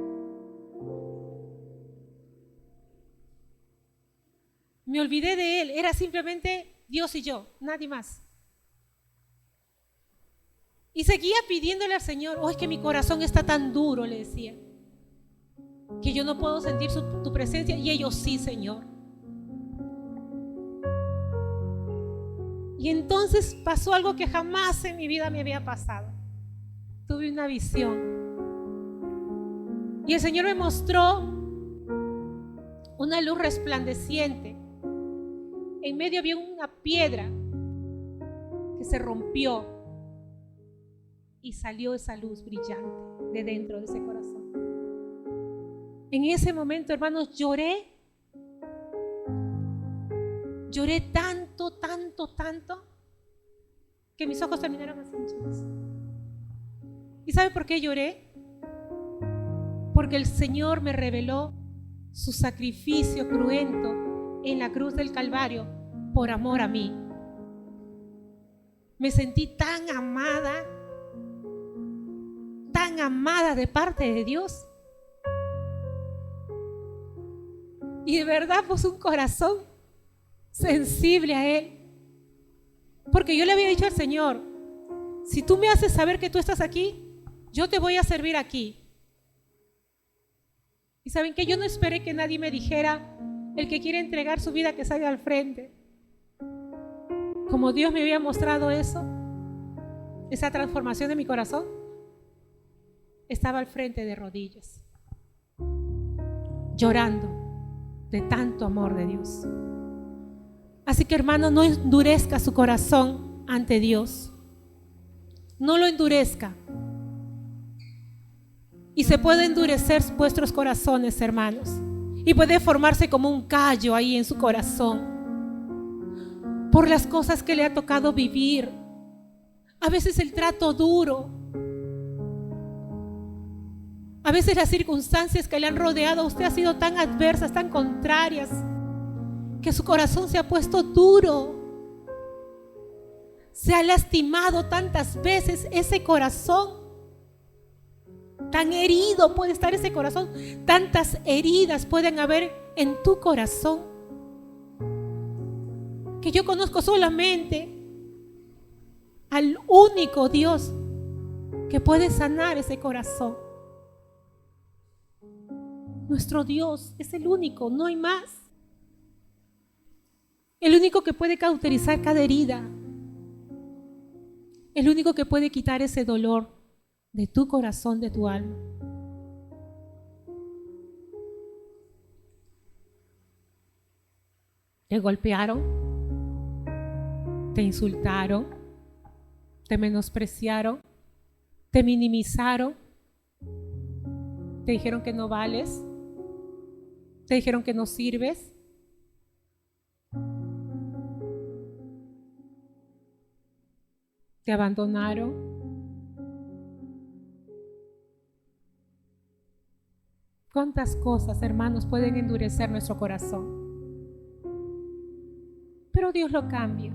Me olvidé de él, era simplemente Dios y yo, nadie más. Y seguía pidiéndole al Señor, es que mi corazón está tan duro, le decía, que yo no puedo sentir tu presencia, y ellos sí, Señor. Y entonces pasó algo que jamás en mi vida me había pasado. Tuve una visión. Y el Señor me mostró una luz resplandeciente. En medio había una piedra que se rompió y salió esa luz brillante de dentro de ese corazón. En ese momento, hermanos, lloré tanto, que mis ojos terminaron así hinchados. ¿Y sabe por qué lloré? Porque el Señor me reveló su sacrificio cruento en la cruz del Calvario por amor a mí. Me sentí tan amada de parte de Dios. Y de verdad puse un corazón sensible a Él. Porque yo le había dicho al Señor, si tú me haces saber que tú estás aquí, yo te voy a servir aquí. Y saben que yo no esperé que nadie me dijera, el que quiere entregar su vida que salga al frente. Como Dios me había mostrado eso, esa transformación de mi corazón, estaba al frente de rodillas, llorando de tanto amor de Dios. Así que, hermano, no endurezca su corazón ante Dios. No lo endurezca. Y se puede endurecer vuestros corazones, hermanos. Y puede formarse como un callo ahí en su corazón. Por las cosas que le ha tocado vivir. A veces el trato duro. A veces las circunstancias que le han rodeado a usted han sido tan adversas, tan contrarias, que su corazón se ha puesto duro. Se ha lastimado tantas veces ese corazón. Tan herido puede estar ese corazón. Tantas heridas pueden haber en tu corazón. Que yo conozco solamente al único Dios que puede sanar ese corazón. Nuestro Dios es el único, no hay más. El único que puede cauterizar cada herida. El único que puede quitar ese dolor de tu corazón, de tu alma. Te golpearon, te insultaron, te menospreciaron, te minimizaron. Te dijeron que no vales. Te dijeron que no sirves. Te abandonaron. ¿Cuántas cosas, hermanos, pueden endurecer nuestro corazón? Pero Dios lo cambia.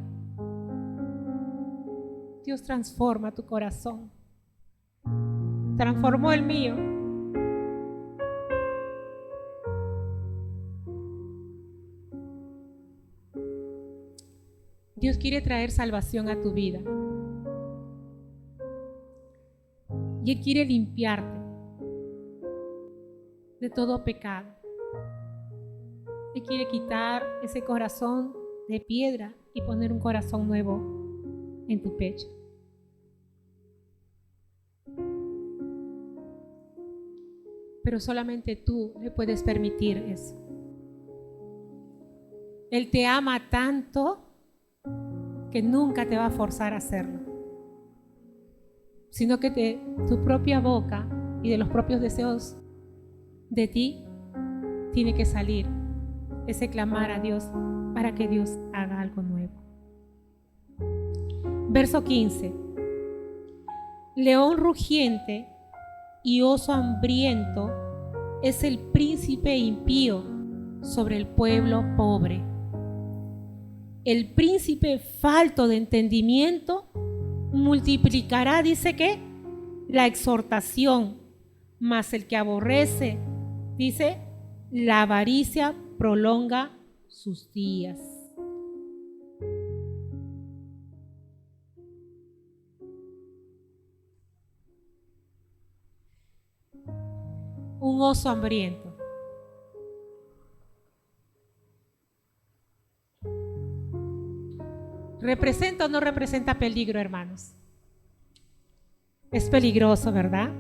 Dios transforma tu corazón. Transformó el mío. Dios quiere traer salvación a tu vida. Y Él quiere limpiarte de todo pecado. Él quiere quitar ese corazón de piedra y poner un corazón nuevo en tu pecho. Pero solamente tú le puedes permitir eso. Él te ama tanto que nunca te va a forzar a hacerlo, sino que de tu propia boca y de los propios deseos de ti tiene que salir ese clamar a Dios para que Dios haga algo nuevo. Verso 15. León rugiente y oso hambriento es el príncipe impío sobre el pueblo pobre. El príncipe falto de entendimiento multiplicará, dice que, la exhortación, mas el que aborrece, dice, la avaricia prolonga sus días. Un oso hambriento. ¿Representa o no representa peligro, hermanos? Es peligroso, ¿verdad?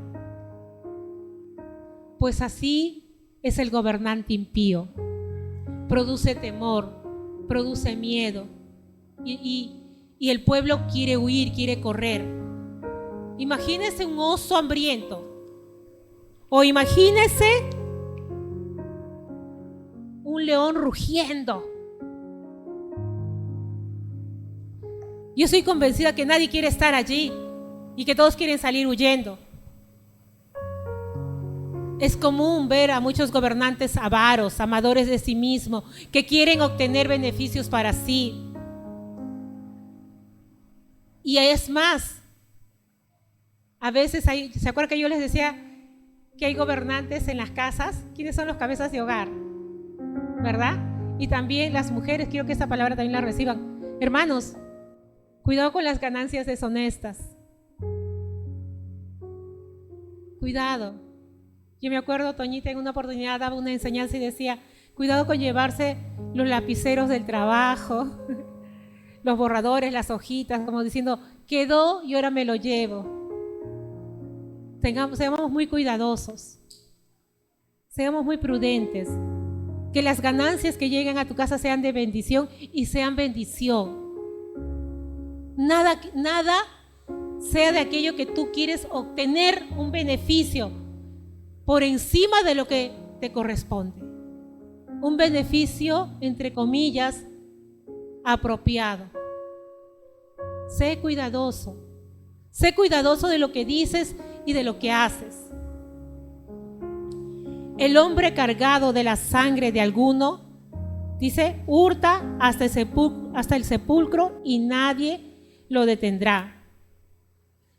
Pues así es el gobernante impío. Produce temor, produce miedo y el pueblo quiere huir, quiere correr. Imagínese un oso hambriento o imagínese un león rugiendo. Yo estoy convencida que nadie quiere estar allí y que todos quieren salir huyendo. Es común ver a muchos gobernantes avaros, amadores de sí mismos, que quieren obtener beneficios para sí. Y es más, a veces ¿se acuerdan que yo les decía que hay gobernantes en las casas? ¿Quiénes son los cabezas de hogar? ¿Verdad? Y también las mujeres, quiero que esa palabra también la reciban. Hermanos, cuidado con las ganancias deshonestas. Cuidado. Yo me acuerdo, Toñita en una oportunidad daba una enseñanza y decía, cuidado con llevarse los lapiceros del trabajo, los borradores, las hojitas, como diciendo, quedó y ahora me lo llevo. Seamos muy cuidadosos, seamos muy prudentes, que las ganancias que lleguen a tu casa sean de bendición y sean bendición. Nada sea de aquello que tú quieres obtener un beneficio por encima de lo que te corresponde. Un beneficio, entre comillas, apropiado. Sé cuidadoso de lo que dices y de lo que haces. El hombre cargado de la sangre de alguno, dice, hurta hasta el sepulcro y nadie lo detendrá.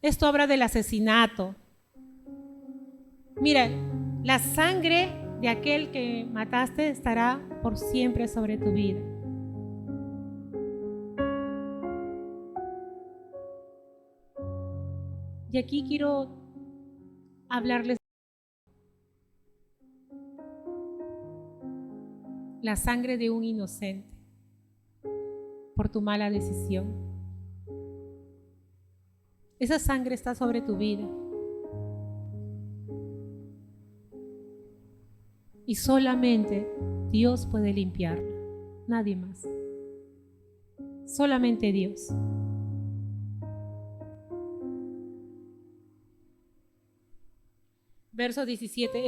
Esto habla del asesinato. Mira, la sangre de aquel que mataste estará por siempre sobre tu vida. Y aquí quiero hablarles la sangre de un inocente por tu mala decisión. Esa sangre está sobre tu vida. Y solamente Dios puede limpiarla, nadie más. Solamente Dios. verso 17,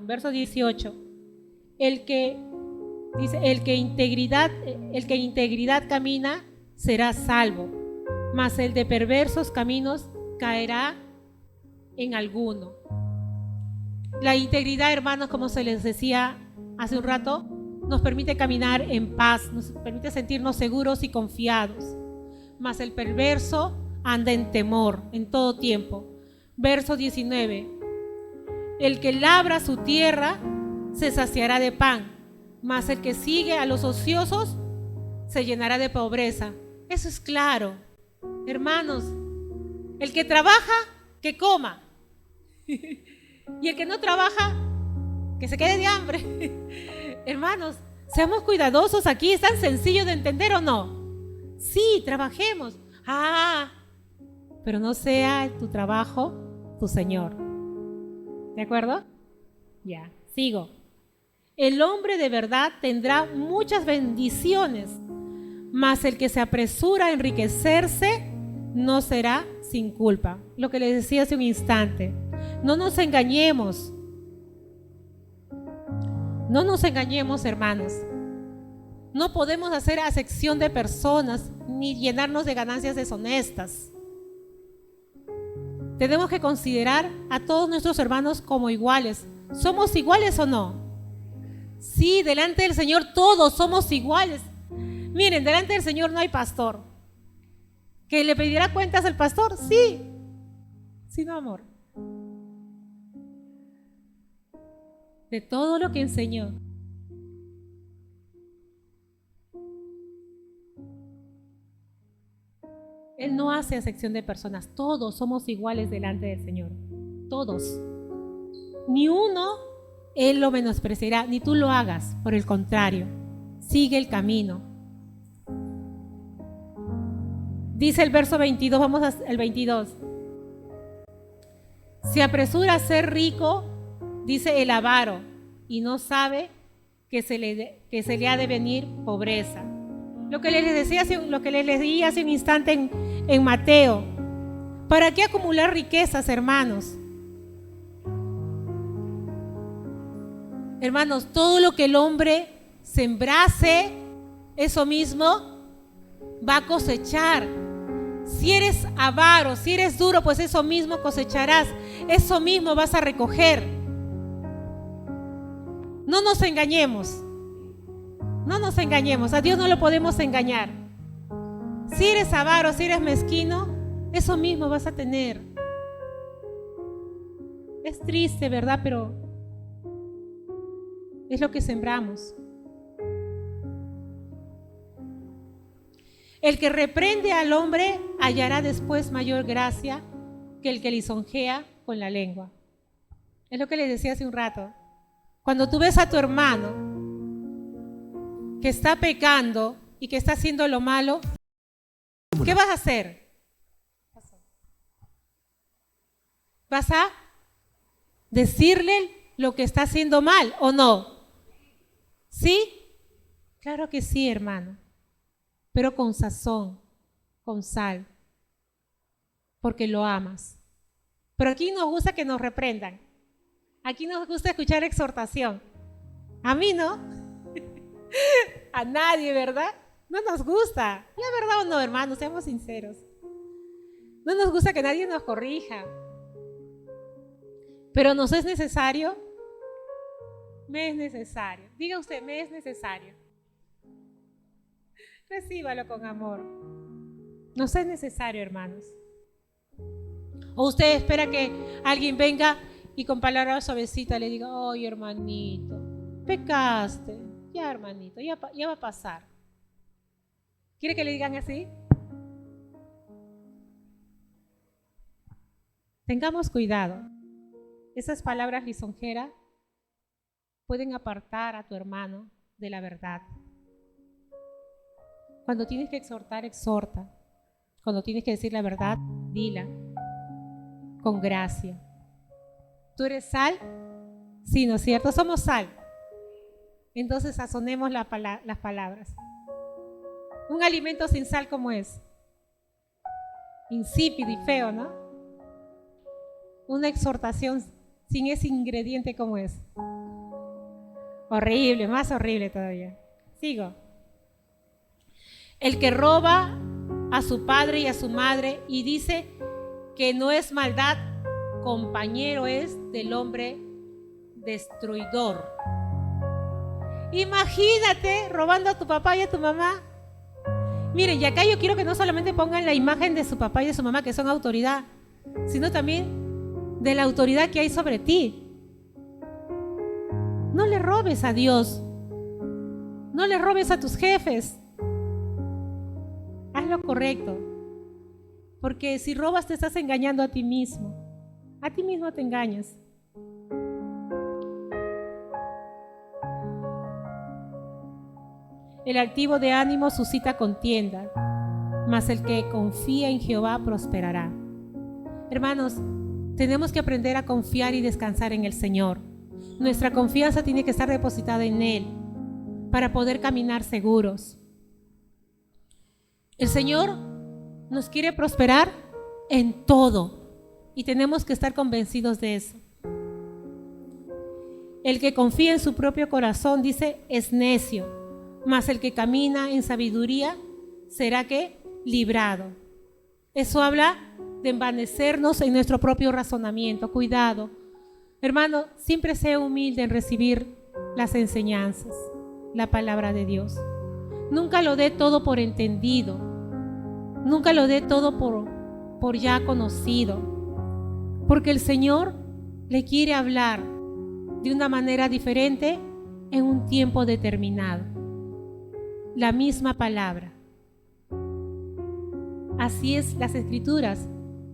verso 18, el que integridad camina será salvo, mas el de perversos caminos caerá en alguno. La integridad, hermanos, como se les decía hace un rato, nos permite caminar en paz, nos permite sentirnos seguros y confiados. Mas el perverso anda en temor en todo tiempo. Verso 19. El que labra su tierra se saciará de pan, mas el que sigue a los ociosos se llenará de pobreza. Eso es claro. Hermanos, el que trabaja, que coma. Y el que no trabaja, que se quede de hambre. Hermanos, seamos cuidadosos aquí. ¿Es tan sencillo de entender o no? Sí, trabajemos. Pero no sea tu trabajo tu Señor. ¿De acuerdo? Ya, sigo. El hombre de verdad tendrá muchas bendiciones, mas el que se apresura a enriquecerse no será sin culpa. Lo que les decía hace un instante. No nos engañemos. No nos engañemos, hermanos. No podemos hacer acepción de personas ni llenarnos de ganancias deshonestas. Tenemos que considerar a todos nuestros hermanos como iguales. ¿Somos iguales o no? Sí, delante del Señor todos somos iguales. Miren, delante del Señor no hay pastor. ¿Que le pedirá cuentas al pastor? Sí. Sí, no, amor. De todo lo que enseñó. Él no hace acepción de personas. Todos somos iguales delante del Señor. Todos. Ni uno Él lo menospreciará, ni tú lo hagas. Por el contrario, sigue el camino. Dice el verso 22, vamos al 22. Se apresura a ser rico, dice el avaro, y no sabe que se le ha de venir pobreza. Lo que les leí hace un instante en Mateo. ¿Para qué acumular riquezas, hermanos? Hermanos, todo lo que el hombre sembrase, eso mismo va a cosechar. Si eres avaro, si eres duro, pues eso mismo cosecharás. Eso mismo vas a recoger. No nos engañemos. No nos engañemos. A Dios no lo podemos engañar. Si eres avaro, si eres mezquino, eso mismo vas a tener. Es triste, ¿verdad? Pero es lo que sembramos. El que reprende al hombre hallará después mayor gracia que el que lisonjea con la lengua. Es lo que les decía hace un rato. Cuando tú ves a tu hermano que está pecando y que está haciendo lo malo, ¿qué vas a hacer? ¿Vas a decirle lo que está haciendo mal o no? ¿Sí? Claro que sí, hermano. Pero con sazón, con sal, porque lo amas. Pero aquí nos gusta que nos reprendan. Aquí nos gusta escuchar exhortación. A mí no. A nadie, ¿verdad? No nos gusta. La verdad o no, hermanos, seamos sinceros. No nos gusta que nadie nos corrija. Pero nos es necesario. Me es necesario. Diga usted, me es necesario. Recíbalo con amor. Nos es necesario, hermanos. O usted espera que alguien venga y con palabras suavecitas le diga: oye, hermanito, pecaste. Ya, hermanito, ya va a pasar. ¿Quiere que le digan así? Tengamos cuidado. Esas palabras lisonjeras pueden apartar a tu hermano de la verdad. Cuando tienes que exhortar, exhorta. Cuando tienes que decir la verdad, dila con gracia. ¿Tú eres sal? Sí, ¿no es cierto? Somos sal. Entonces sazonemos las palabras. Un alimento sin sal, ¿cómo es? Insípido y feo, ¿no? una exhortación sin ese ingrediente como es. Horrible, más horrible todavía. Sigo. El que roba a su padre y a su madre y dice que no es maldad, compañero es del hombre destruidor. Imagínate robando a tu papá y a tu mamá. Miren, y acá yo quiero que no solamente pongan la imagen de su papá y de su mamá, que son autoridad, sino también de la autoridad que hay sobre ti. No le robes a Dios. No le robes a tus jefes. Haz lo correcto. Porque si robas te estás engañando a ti mismo. A ti mismo te engañas. El altivo de ánimo suscita contienda, mas el que confía en Jehová prosperará. Hermanos, tenemos que aprender a confiar y descansar en el Señor. Nuestra confianza tiene que estar depositada en Él para poder caminar seguros. El Señor nos quiere prosperar en todo y tenemos que estar convencidos de eso. El que confía en su propio corazón, dice, es necio, mas el que camina en sabiduría será que librado. Eso habla de envanecernos en nuestro propio razonamiento. Cuidado. Hermano, siempre sea humilde en recibir las enseñanzas, la palabra de Dios. Nunca lo dé todo por entendido. Nunca lo dé todo por ya conocido. Porque el Señor le quiere hablar de una manera diferente en un tiempo determinado. La misma palabra. Así es las Escrituras.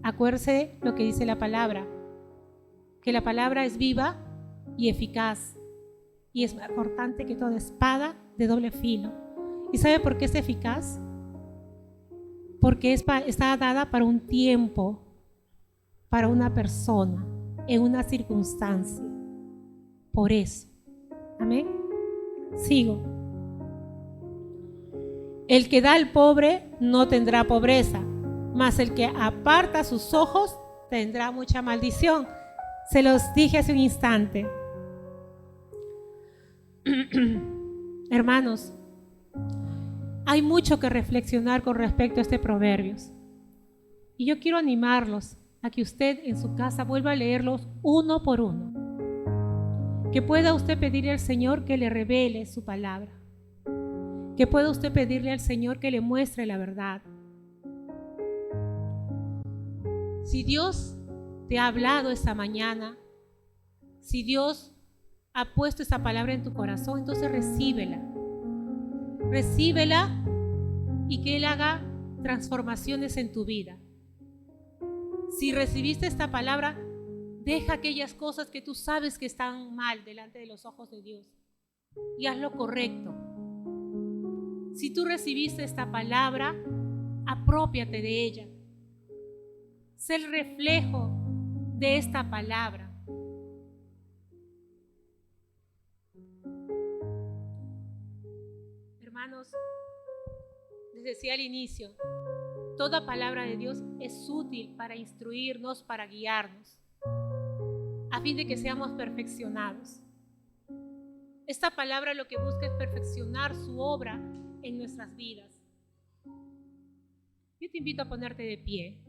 Acuérdese lo que dice la palabra, que la palabra es viva y eficaz y es más cortante que toda espada de doble filo. ¿Y sabe por qué es eficaz? Porque está dada para un tiempo, para una persona, en una circunstancia. Por eso. Amén. Sigo. El que da al pobre no tendrá pobreza, mas el que aparta sus ojos tendrá mucha maldición. Se los dije hace un instante. Hermanos, hay mucho que reflexionar con respecto a este Proverbios. Y yo quiero animarlos a que usted en su casa vuelva a leerlos uno por uno. Que pueda usted pedirle al Señor que le revele su palabra. Que pueda usted pedirle al Señor que le muestre la verdad. Si Dios te ha hablado esta mañana, si Dios ha puesto esta palabra en tu corazón, entonces recíbela. Recíbela y que Él haga transformaciones en tu vida. Si recibiste esta palabra, deja aquellas cosas que tú sabes que están mal delante de los ojos de Dios y haz lo correcto. Si tú recibiste esta palabra, aprópiate de ella. Sé el reflejo de esta palabra. Hermanos, les decía al inicio, toda palabra de Dios es útil para instruirnos, para guiarnos, a fin de que seamos perfeccionados. Esta palabra lo que busca es perfeccionar su obra en nuestras vidas. Yo te invito a ponerte de pie.